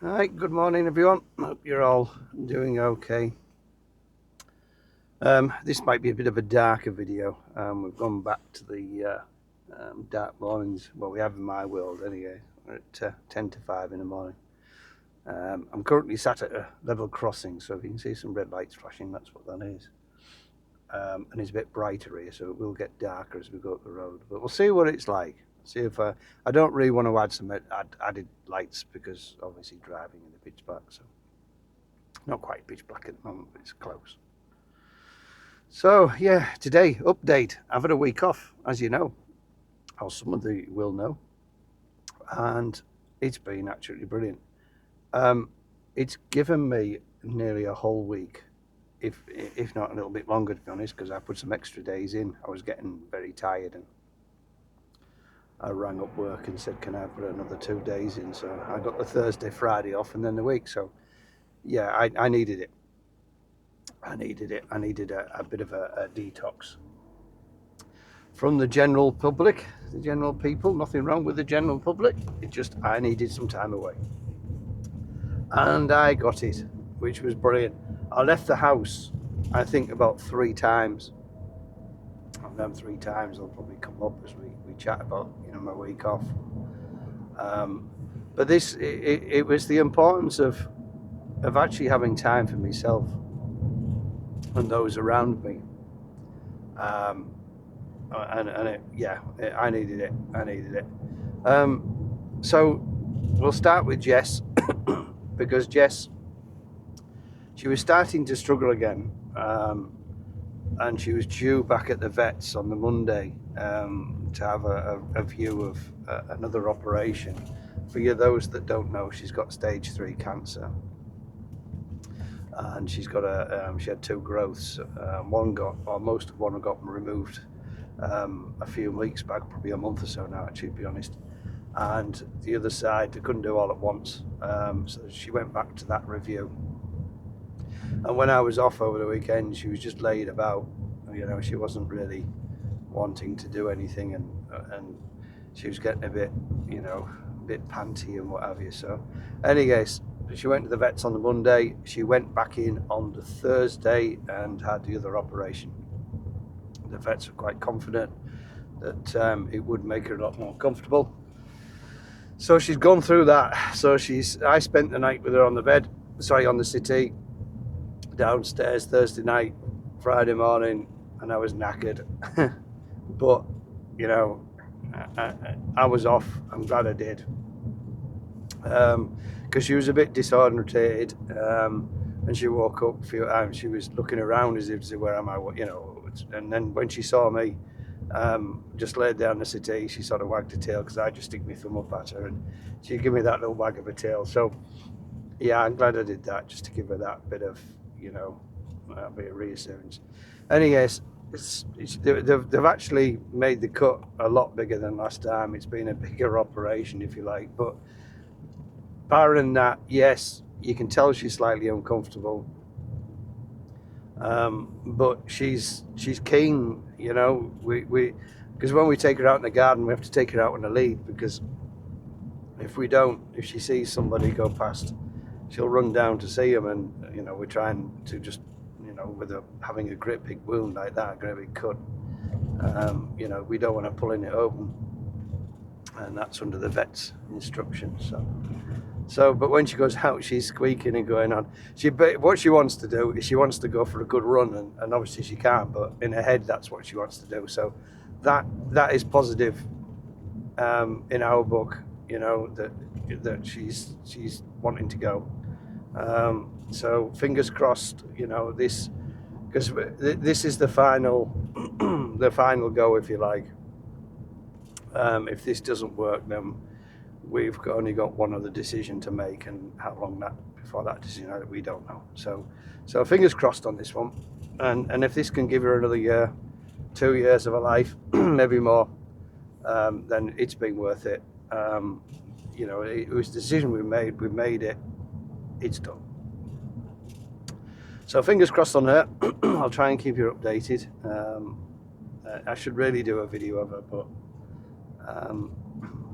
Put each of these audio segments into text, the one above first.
Hi, good morning everyone. Hope you're all doing okay. This might be a bit of a darker video. We've gone back to the dark mornings. Well, we have in my world anyway. We're at 10 to 5 in the morning. I'm currently sat at a level crossing, so if you can see some red lights flashing, that's what that is. And it's a bit brighter here, so it will get darker as we go up the road. But we'll see what it's like. See if I don't really want to add some added lights because obviously driving in the pitch black, so not quite pitch black at the moment, but it's close. So yeah, today update. I've had a week off, as you know, or some of you will know, and it's been absolutely brilliant. It's given me nearly a whole week, if not a little bit longer, to be honest, because I put some extra days in. I was getting very tired, and I rang up work and said, "Can I put another 2 days in?" So I got the Thursday, Friday off, and then the week. So yeah, I needed it. I needed it. I needed a bit of a detox from the general public, the general people. Nothing wrong with the general public. It just, I needed some time away. And I got it, which was brilliant. I left the house, I think, about 3 times. And then 3 times I'll probably come up as we chat about, my week off. But it was the importance of actually having time for myself and those around me. I needed it. I needed it. So we'll start with Jess because Jess, she was starting to struggle again, and she was due back at the vets on the Monday to have a view of another operation. For you, those that don't know, she's got stage 3 cancer, and she's got she had 2 growths. Most of one got removed a few weeks back, probably a month or so now, actually, to be honest. And the other side, they couldn't do all at once, so she went back to that review. And when I was off over the weekend, she was just laid about. She wasn't really wanting to do anything, and she was getting a bit, panty and what have you. So, anyways, she went to the vets on the Monday. She went back in on the Thursday and had the other operation. The vets were quite confident that it would make her a lot more comfortable. So she's gone through that. So I spent the night with her on the settee downstairs Thursday night, Friday morning, and I was knackered. But, I was off. I'm glad I did. Because she was a bit disorientated, and she woke up a few times. She was looking around as if to say, "Where am I?" And then when she saw me, just laid down the settee, she sort of wagged her tail because I just stick my thumb up at her, and she gave me that little wag of her tail. So yeah, I'm glad I did that, just to give her that bit of, a bit of reassurance. Anyways, they've actually made the cut a lot bigger than last time. It's been a bigger operation, if you like. But barring that, yes, you can tell she's slightly uncomfortable. But she's keen, because when we take her out in the garden, we have to take her out on a lead, because if she sees somebody go past, she'll run down to see him, and we're trying to just, with having a great big wound like that, a great big cut, we don't want to pulling it open, and that's under the vet's instructions. But when she goes out, she's squeaking and going on. What she wants to do is she wants to go for a good run, and obviously she can't, but in her head, that's what she wants to do. So that is positive in our book, that she's wanting to go. So fingers crossed, because this is the final the final go, if you like. If this doesn't work, then we've only got one other decision to make, and how long before that decision, we don't know. So fingers crossed on this one, and if this can give her another year, 2 years of her life, maybe more, then it's been worth it. It was a decision we made it, it's done. So fingers crossed on her. I'll try and keep you updated. I should really do a video of her, but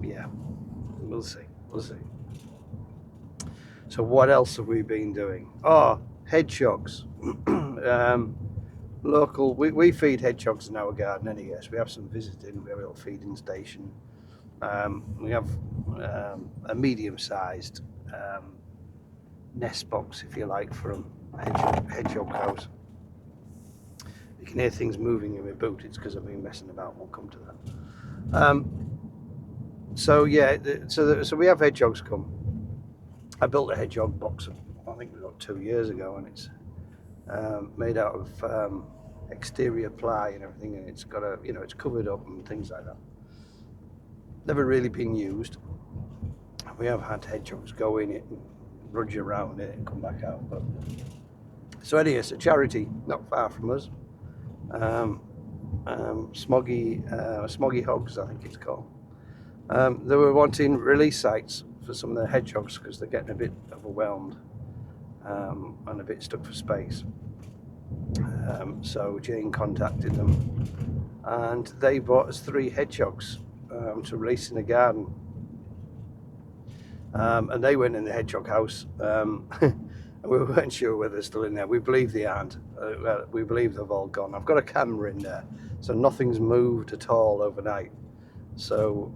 yeah, we'll see. So what else have we been doing? Oh, hedgehogs. Local, we feed hedgehogs in our garden anyway. So we have some visiting. We have a little feeding station. We have a medium-sized nest box, if you like, for a hedgehog house. You can hear things moving in my boot. It's because I've been messing about. We'll come to that. So yeah, so we have hedgehogs come. I built a hedgehog box, I think about 2 years ago, and it's made out of exterior ply and everything, and it's got a, you know, it's covered up and things like that. Never really been used. We have had hedgehogs go in it and rudge around it and come back out. But so anyway, it's a charity not far from us. Smoggy Hogs, I think it's called. They were wanting release sites for some of the hedgehogs because they're getting a bit overwhelmed and a bit stuck for space. So Jane contacted them, and they bought us 3 hedgehogs to release in the garden. And they went in the hedgehog house. And we weren't sure whether they're still in there. We believe they aren't. We believe they've all gone. I've got a camera in there, so nothing's moved at all overnight. So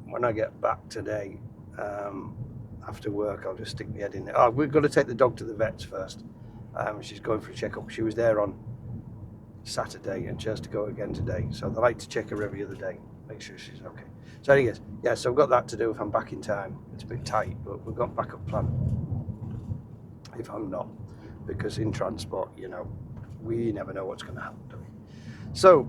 when I get back today, after work, I'll just stick my head in there. Oh, we've got to take the dog to the vets first. She's going for a checkup. She was there on Saturday and she has to go again today. So they like to check her every other day, make sure she's okay. So anyways, yeah, so I've got that to do if I'm back in time. It's a bit tight, but we've got backup plan if I'm not, because in transport, you know, we never know what's going to happen, do we? So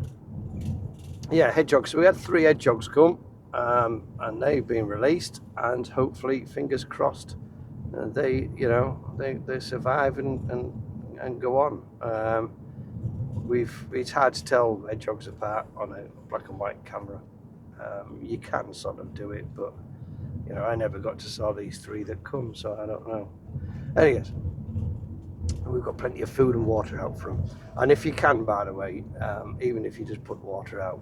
yeah, hedgehogs. So we had 3 hedgehogs come, and they've been released, and hopefully, fingers crossed, they, you know, they survive and go on. It's hard to tell hedgehogs apart on a black and white camera. You can sort of do it, but you know, I never got to saw these 3 that come, so I don't know. Anyways, we've got plenty of food and water out for them. And if you can, by the way, even if you just put water out,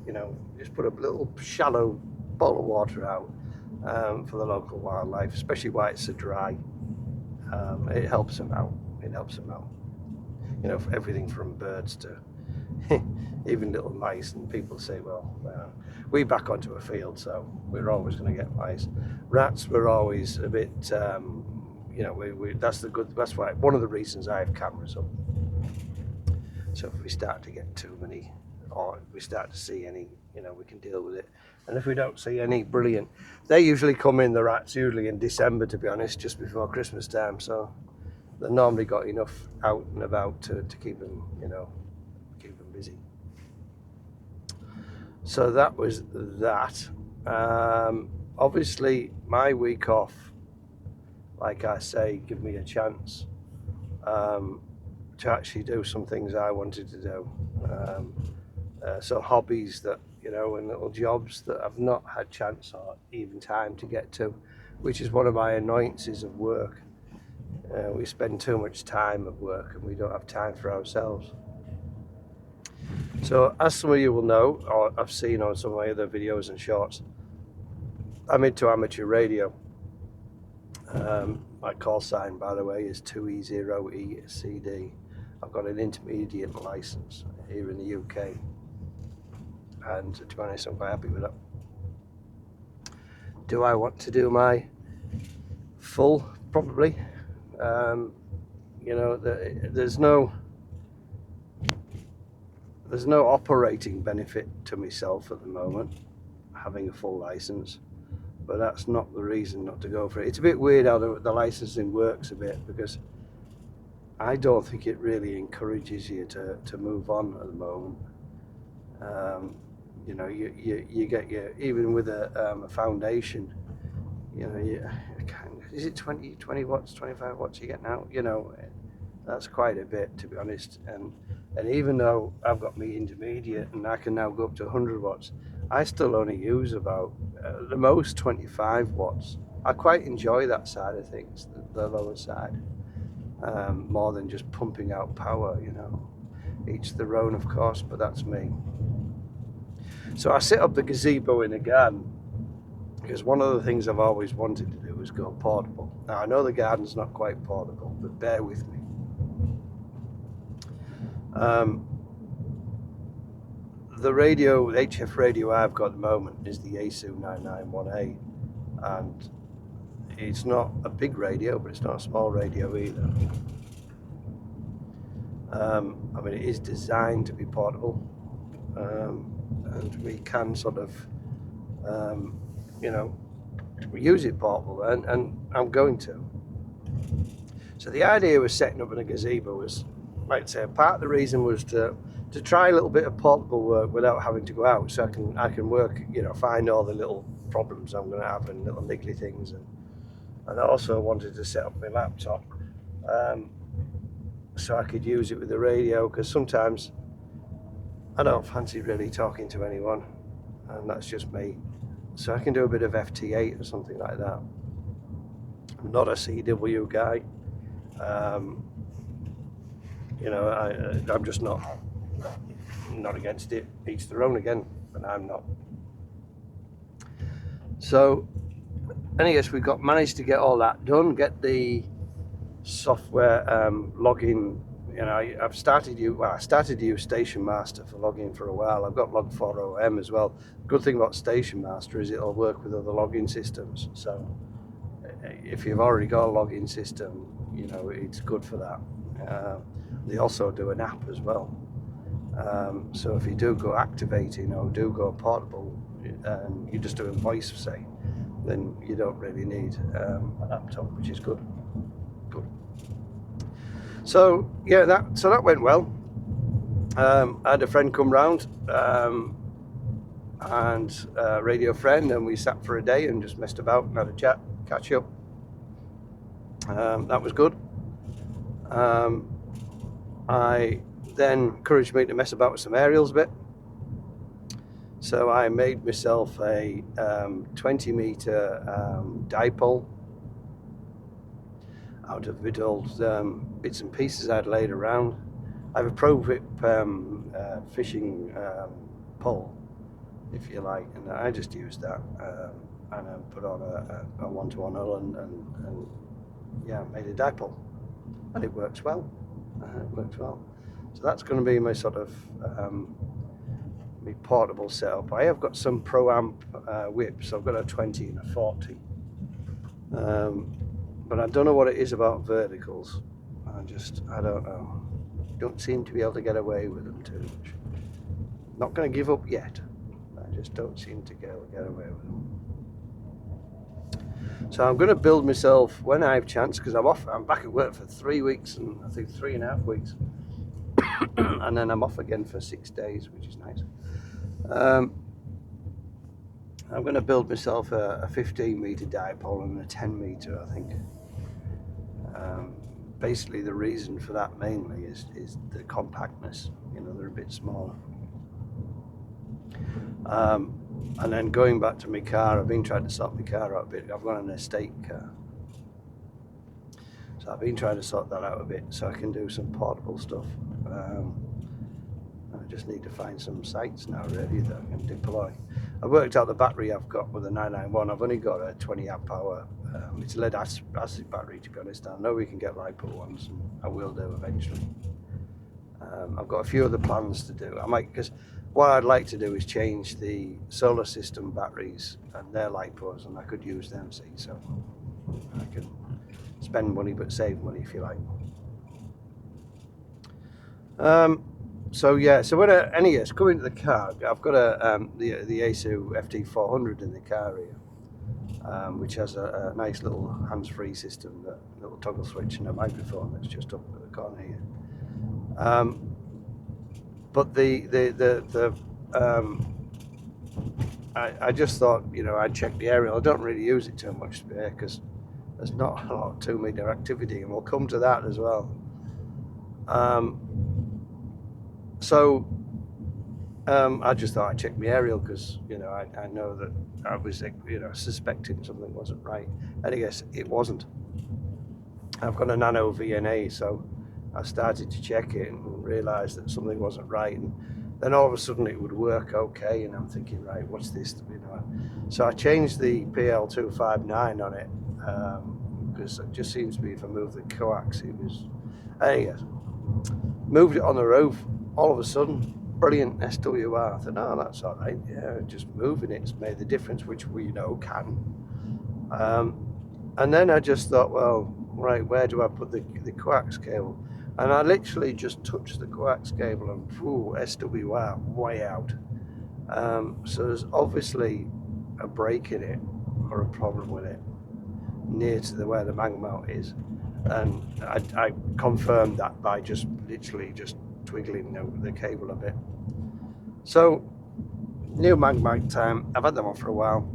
you know, just put a little shallow bowl of water out for the local wildlife, especially while it's so dry. It helps them out. It helps them out. You know, for everything from birds to even little mice. And people say, well, we back onto a field, so we're always going to get mice. Rats, we're always a bit, you know, that's why one of the reasons I have cameras up. So if we start to get too many, or if we start to see any, you know, we can deal with it. And if we don't see any, brilliant. They usually come in, the rats, usually in December, to be honest, just before Christmas time. So they've normally got enough out and about to keep them, you know, keep them busy. So that was that. Obviously, my week off, like I say, give me a chance to actually do some things I wanted to do. So hobbies that, you know, and little jobs that I've not had chance or even time to get to, which is one of my annoyances of work. We spend too much time at work and we don't have time for ourselves. So as some of you will know, or I've seen on some of my other videos and shorts, I'm into amateur radio. My call sign, by the way, is 2E0ECD. I've got an intermediate license here in the UK, and to be honest, I'm quite happy with that. Do I want to do my full? Probably. You know, there's no operating benefit to myself at the moment, having a full license. But that's not the reason not to go for it. It's a bit weird how the licensing works a bit, because I don't think it really encourages you to move on at the moment. You know, you get your, even with a foundation, you know, is it 20 watts, 25 watts you get now? You know, that's quite a bit, to be honest. And even though I've got me intermediate and I can now go up to 100 watts, I still only use about the most 25 watts. I quite enjoy that side of things, the lower side, more than just pumping out power, you know. Each their own, of course, but that's me. So I set up the gazebo in the garden because one of the things I've always wanted to do was go portable. Now I know the garden's not quite portable, but bear with me. The radio, the HF radio I've got at the moment is the ASU 991A, and it's not a big radio, but it's not a small radio either. I mean, it is designed to be portable, and we can sort of, you know, use it portable, and I'm going to. So the idea was setting up in a gazebo was, like I say, part of the reason was to try a little bit of portable work without having to go out, so I can work, you know, find all the little problems I'm going to have and little niggly things, and I also wanted to set up my laptop so I could use it with the radio, because sometimes I don't fancy really talking to anyone, and that's just me. So I can do a bit of FT8 or something like that. I'm not a CW guy. You know, I'm just not against it. Each their own again, but I'm not. So, anyways, we managed to get all that done. Get the software login. You know, I started to use Station Master for logging for a while. I've got Log4OM as well. Good thing about Station Master is it'll work with other login systems. So, if you've already got a login system, you know, it's good for that. They also do an app as well. So if you do go activating or do go portable, and you're just doing voice, say, then you don't really need a laptop, which is good. Good. So yeah, that went well. I had a friend come round, and a radio friend, and we sat for a day and just messed about and had a chat, catch up. That was good. I then encouraged me to mess about with some aerials a bit. So I made myself a 20 meter dipole out of old bits and pieces I'd laid around. I have a Pro Grip fishing pole, if you like, and I just used that and I put on a one-to-one hull and yeah, made a dipole, and it works well. So that's going to be my sort of my portable setup. I have got some Pro Amp whips. I've got a 20 and a 40, but I don't know what it is about verticals. I don't know. Don't seem to be able to get away with them too much. Not going to give up yet. I just don't seem to get away with them. So I'm going to build myself when I have chance, because I'm back at work for 3 weeks, and I think 3.5 weeks, and then I'm off again for 6 days, which is nice. I'm going to build myself a 15 meter dipole and a 10 meter, I think. Basically, the reason for that mainly is the compactness. You know, they're a bit smaller. And then going back to my car, I've been trying to sort my car out a bit. I've got an estate car, so I've been trying to sort that out a bit so I can do some portable stuff. I just need to find some sites now really that I can deploy. I worked out the battery I've got with the 991. I've only got a 20 amp hour. It's a lead acid battery, to be honest. I know we can get LiPo ones, and I will do eventually. I've got a few other plans to do. Because what I'd like to do is change the solar system batteries and their LiPos, and I could use them, see, so I can spend money but save money, if you like. So yeah, so when anyways, coming to the car, I've got the ASU FT400 in the car here, which has a nice little hands-free system, a little toggle switch and a microphone that's just up at the corner here. But I just thought, you know, I'd check the aerial. I don't really use it too much because there's not a lot of 2 meter activity, and we'll come to that as well. So I just thought I'd check my aerial because, you know, I know that I was, you know, suspecting something wasn't right, and I guess it wasn't. I've got a Nano VNA, so I started to check it and realised that something wasn't right, and then all of a sudden it would work okay, and I'm thinking, right, what's this? You know, so I changed the PL259 on it, because it just seems to be if I move the coax, there he is. Moved it on the roof, all of a sudden, brilliant SWR. I thought, no, that's all right, yeah, just moving it's made the difference, which we know can. And then I just thought, well, right, where do I put the coax cable? And I literally just touched the coax cable and SWR way out. So there's obviously a break in it or a problem with it near to where the mag mount is. And I confirmed that by just literally just twiggling the cable a bit. So, new mag mount time. I've had them on for a while.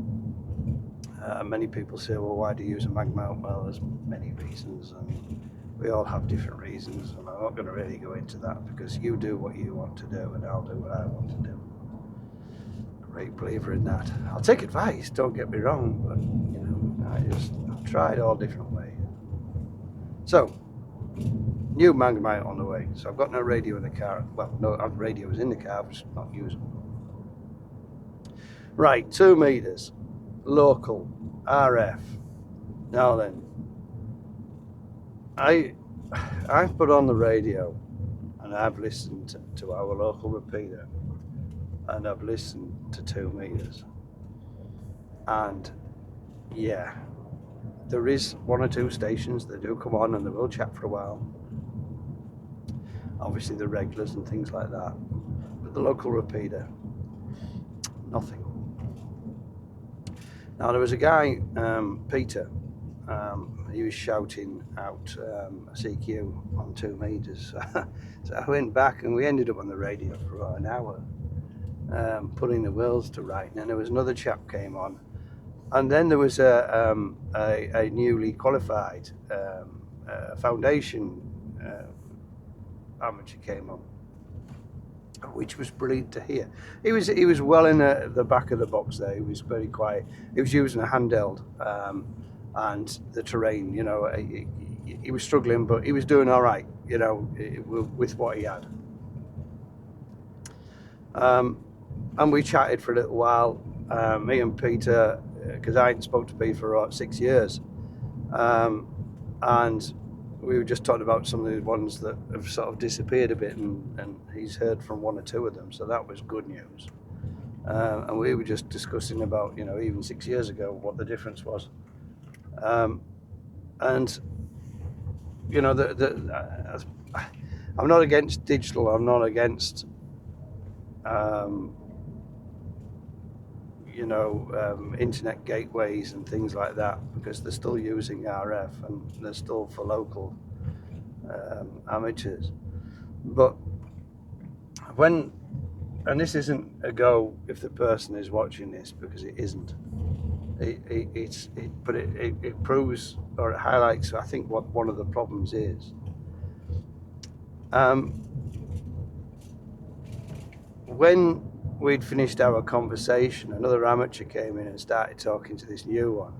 Many people say, well, why do you use a mag mount? Well, there's many reasons, and we all have different reasons, and I'm not going to really go into that because you do what you want to do, and I'll do what I want to do. Great believer in that. I'll take advice, don't get me wrong, but I've tried all different ways. So, new mag mount on the way. So I've got no radio in the car. Well, no, radio is in the car, but not using. Right, 2 meters, local, RF. Now then, I've put on the radio and I've listened to our local repeater and I've listened to 2 meters. And yeah, there is 1 or 2 stations that do come on and they will chat for a while. Obviously the regulars and things like that. But the local repeater, nothing. Now there was a guy, Peter, he was shouting out a CQ on 2 meters. So I went back and we ended up on the radio for about an hour, putting the wheels to right. And then there was another chap came on. And then there was a newly qualified foundation amateur came on, which was brilliant to hear. He was well in the back of the box there. He was very quiet. He was using a handheld, and the terrain, he was struggling, but he was doing all right, with what he had. And we chatted for a little while, me and Peter, because I hadn't spoke to Peter for about 6 years, and we were just talking about some of the ones that have sort of disappeared a bit, and he's heard from 1 or 2 of them, so that was good news. And we were just discussing about, even 6 years ago, what the difference was. And I'm not against digital. I'm not against internet gateways and things like that, because they're still using RF and they're still for local amateurs. But and this isn't a go if the person is watching this, because it isn't. It proves, or it highlights, I think, what one of the problems is. When we'd finished our conversation, another amateur came in and started talking to this new one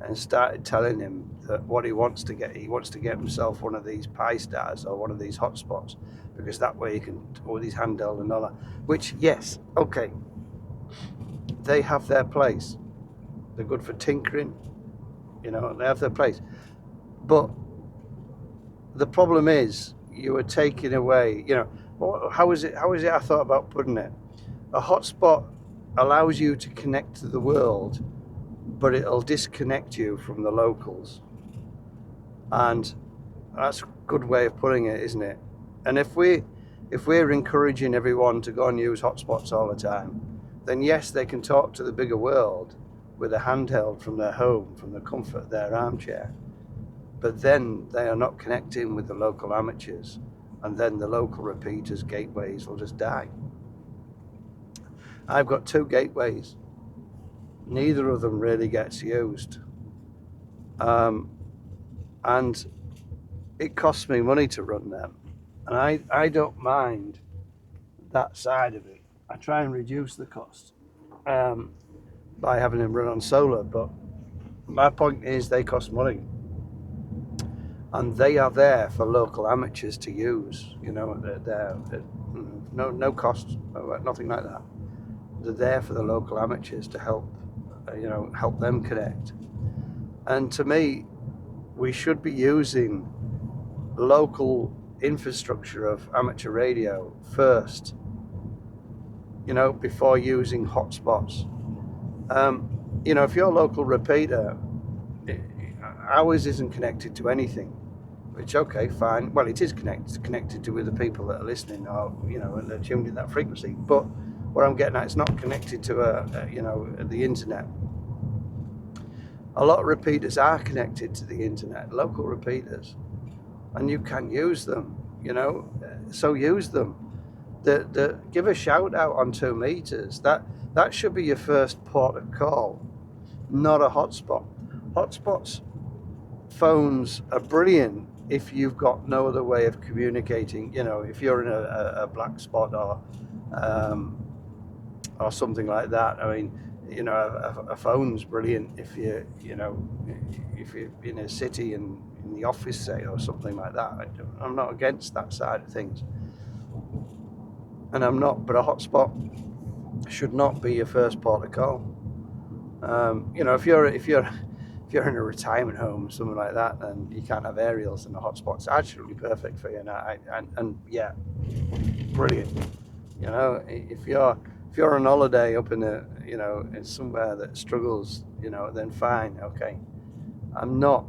and started telling him that what he wants to get himself one of these Pi Stars or one of these hotspots, because that way he can, or these handheld and all that, which, yes, okay, they have their place. They're good for tinkering, they have their place. But the problem is, you are taking away, how is it I thought about putting it? A hotspot allows you to connect to the world, but it'll disconnect you from the locals. And that's a good way of putting it, isn't it? And if we're encouraging everyone to go and use hotspots all the time, then yes, they can talk to the bigger world with a handheld from their home, from the comfort of their armchair. But then they are not connecting with the local amateurs, and then the local repeaters, gateways will just die. I've got 2 gateways. Neither of them really gets used. And it costs me money to run them. And I don't mind that side of it. I try and reduce the cost by having them run on solar, but my point is they cost money. And they are there for local amateurs to use, they're no cost, nothing like that. They're there for the local amateurs to help them connect. And to me, we should be using local infrastructure of amateur radio first, before using hotspots. If your local repeater, ours isn't connected to anything, which, okay, fine. Well, it is connected to other people that are listening, or and they're tuned in that frequency. But what I'm getting at, it's not connected to the internet. A lot of repeaters are connected to the internet, local repeaters, and you can use them. So use them. Give a shout out on 2 meters. That should be your first port of call, not a hotspot. Hotspots, phones are brilliant if you've got no other way of communicating. If you're in a black spot or something like that. I mean, a phone's brilliant if you're in a city and in the office, say, or something like that. I'm not against that side of things, and I'm not. But a hotspot should not be your first port of call. If you're in a retirement home or something like that, and you can't have aerials, and the hotspot's absolutely perfect for you. And yeah, brilliant. If you're on holiday up in in somewhere that struggles, then fine, okay. I'm not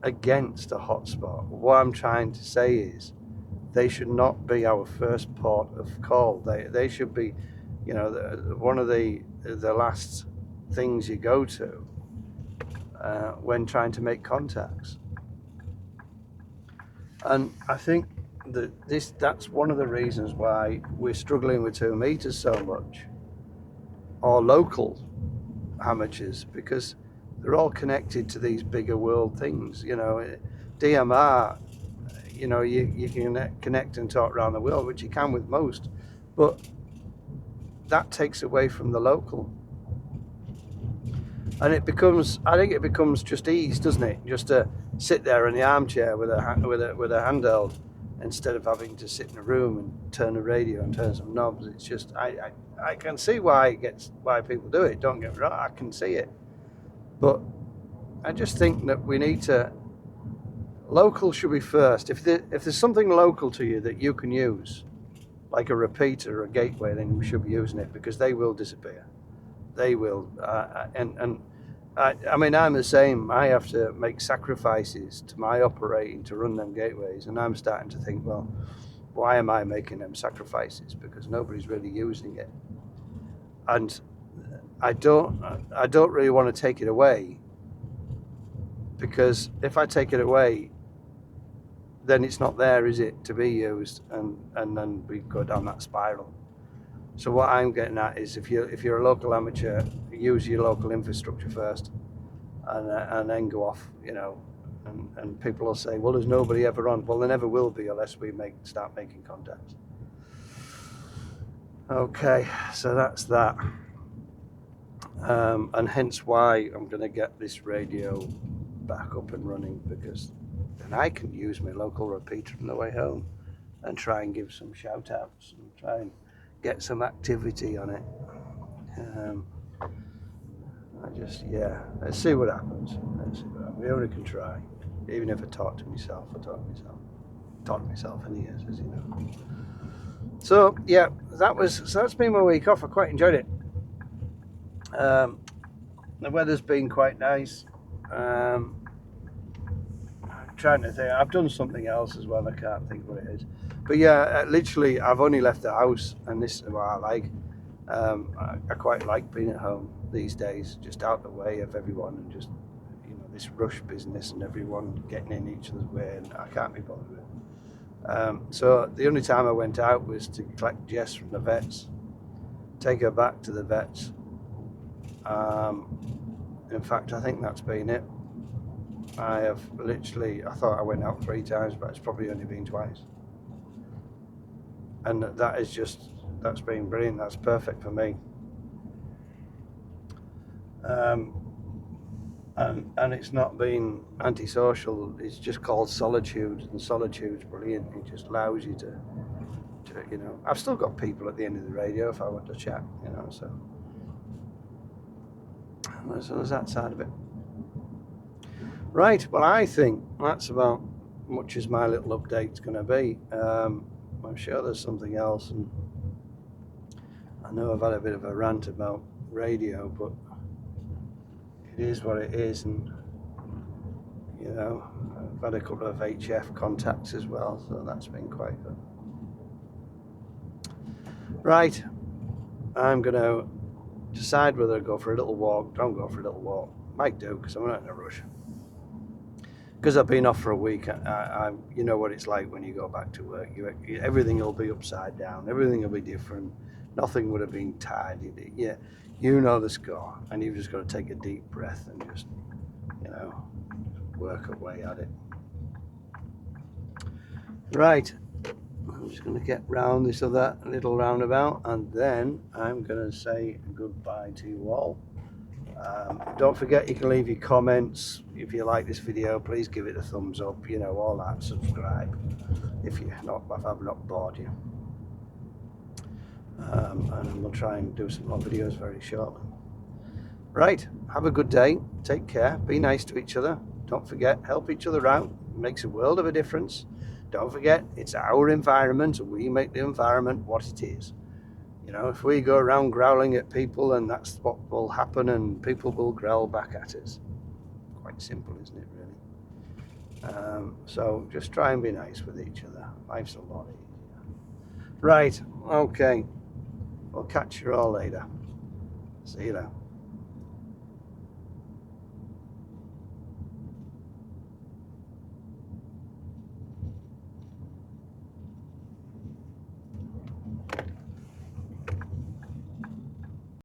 against a hotspot. What I'm trying to say is they should not be our first port of call. They should be, one of the last things you go to when trying to make contacts. And I think that's one of the reasons why we're struggling with 2 meters so much, or local amateurs, because they're all connected to these bigger world things. DMR, you can connect and talk around the world, which you can with most, but that takes away from the local. And I think it becomes just ease, doesn't it? Just to sit there in the armchair with a handheld, instead of having to sit in a room and turn a radio and turn some knobs. It's just I can see why people do it. Don't get me wrong, I can see it, but I just think that we need to. Local should be first. If there's something local to you that you can use, like a repeater or a gateway, then we should be using it, because they will disappear. They will, I mean, I'm the same. I have to make sacrifices to my operating to run them gateways, and I'm starting to think, well, why am I making them sacrifices? Because nobody's really using it, and I don't really want to take it away, because if I take it away, then it's not there, is it, to be used, and then we go down that spiral. So what I'm getting at is, if you're a local amateur, use your local infrastructure first, and then go off, and people will say, well, there's nobody ever on. Well, there never will be unless we start making contacts. Okay, so that's that, and hence why I'm going to get this radio back up and running, because then I can use my local repeater on the way home and try and give some shout outs and try and get some activity on it. Let's see what happens. We only can try. Even if I talk to myself in years, as you know. So yeah, that's been my week off. I quite enjoyed it. The weather's been quite nice. I'm trying to think. I've done something else as well. I can't think what it is. But yeah, literally, I've only left the house, and this is what I like. I quite like being at home these days, just out the way of everyone, and just this rush business and everyone getting in each other's way, and I can't be bothered with it. So the only time I went out was to collect Jess from the vets, take her back to the vets. In fact, I think that's been it. I thought I went out 3 times, but it's probably only been twice. And that's been brilliant. That's perfect for me. And it's not been antisocial. It's just called solitude, and solitude's brilliant. It just allows you to I've still got people at the end of the radio if I want to chat, so there's that side of it. Right, well, I think that's about much as my little update's going to be. I'm sure there's something else, and I know I've had a bit of a rant about radio, but it is what it is, and you know, I've had a couple of HF contacts as well, so that's been quite good. Right, I'm going to decide whether to go for a little walk. Don't go for a little walk. Might do, because I'm not in a rush. Because I've been off for a week, you know what it's like when you go back to work. Everything will be upside down. Everything will be different. Nothing would have been tidy. Yeah, you know the score, and you've just got to take a deep breath and just, you know, work away at it. Right, I'm just going to get round this other little roundabout, and then I'm going to say goodbye to you all. Don't forget, you can leave your comments. If you like this video, please give it a thumbs up, you know, all that. Subscribe if I've not bored you. And we'll try and do some more videos very shortly. Right, have a good day, take care, be nice to each other. Don't forget, help each other out. It makes a world of a difference. Don't forget, it's our environment, and we make the environment what it is. You know, if we go around growling at people, then that's what will happen, and people will growl back at us. Quite simple, isn't it, really? So just try and be nice with each other. Life's a lot easier. Right, okay. We'll catch you all later. See you now.